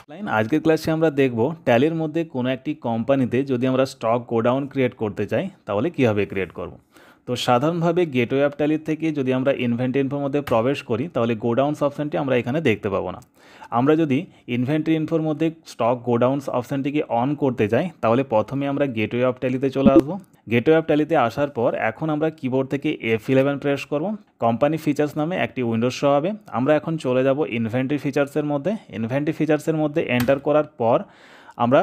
আজকের ক্লাসে আমরা দেখব ট্যালির মধ্যে কোনো একটি কোম্পানিতে যদি আমরা স্টক গোডাউন ক্রিয়েট করতে চাই তাহলে কীভাবে ক্রিয়েট করব। তো সাধারণভাবে গেটওয়ে অফ ট্যালির থেকে যদি আমরা ইনভেন্টরি ইনফোর মধ্যে প্রবেশ করি তাহলে গোডাউন্স অপশানটি আমরা এখানে দেখতে পাবো না। আমরা যদি ইনভেন্টরি ইনফোর মধ্যে স্টক গোডাউন্স অপশানটিকে অন করতে যাই তাহলে প্রথমে আমরা গেটওয়ে অফ ট্যালিতে চলে আসবো। গেটওয়ে অফ ট্যালিতে আসার পর এখন আমরা কিবোর্ড থেকে F11 প্রেস করব। কোম্পানি ফিচার্স নামে একটি উইন্ডোজ শো হবে। আমরা এখন চলে যাব ইনভেন্টরি ফিচার্সের মধ্যে। ইনভেন্টরি ফিচার্সের মধ্যে এন্টার করার পর আমরা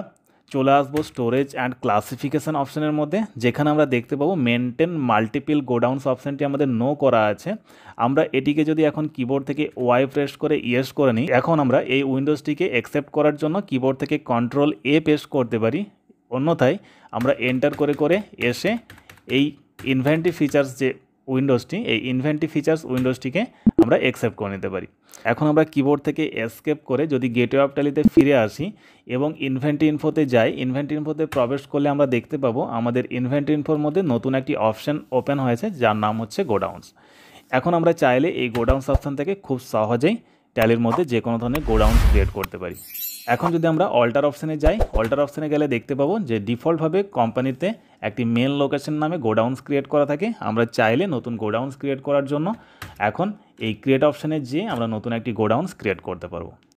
চলে আসবো স্টোরেজ অ্যান্ড ক্লাসিফিকেশান অপশানের মধ্যে, যেখানে আমরা দেখতে পাবো মেনটেন মাল্টিপল গোডাউন্স অপশানটি আমাদের নো করা আছে। আমরা এটিকে যদি এখন কিবোর্ড থেকে ওয়াই প্রেস করে ইয়েস করে নিই, এখন আমরা এই উইন্ডোজটিকে অ্যাকসেপ্ট করার জন্য কিবোর্ড থেকে কন্ট্রোল এ প্রেস করতে পারি। অন্যথায় আমরা এন্টার করে করে এসে এই ইনভেন্টরি ফিচার্স যে উইন্ডোজটি, এই ইনভেন্টরি ফিচার্স উইন্ডোজটিকে আমরা অ্যাকসেপ্ট করে নিতে পারি। এখন আমরা কিবোর্ড থেকে এসকেপ করে যদি গেটওয়ে অফ ট্যালিতে ফিরে আসি এবং ইনভেন্টরি ইনফোতে যাই, ইনভেন্টরি ইনফোতে প্রবেশ করলে আমরা দেখতে পাবো আমাদের ইনভেন্টরি ইনফোর মধ্যে নতুন একটি অপশান ওপেন হয়েছে যার নাম হচ্ছে গোডাউন্স। এখন আমরা চাইলে এই গোডাউন্স অপশান থেকে খুব সহজেই ট্যালির মধ্যে যে কোনো ধরনের গোডাউন্স ক্রিয়েট করতে পারি। এখন যদি আমরা অল্টার অপশানে যাই, অল্টার অপশানে গেলে দেখতে পাবো যে ডিফল্টভাবে কোম্পানিতে একটি মেন লোকেশন নামে গোডাউন্স ক্রিয়েট করা থাকে। আমরা চাইলে নতুন গোডাউন্স ক্রিয়েট করার জন্য এখন এই ক্রিয়েট অপশানে যেয়ে আমরা নতুন একটি গোডাউন্স ক্রিয়েট করতে পারবো।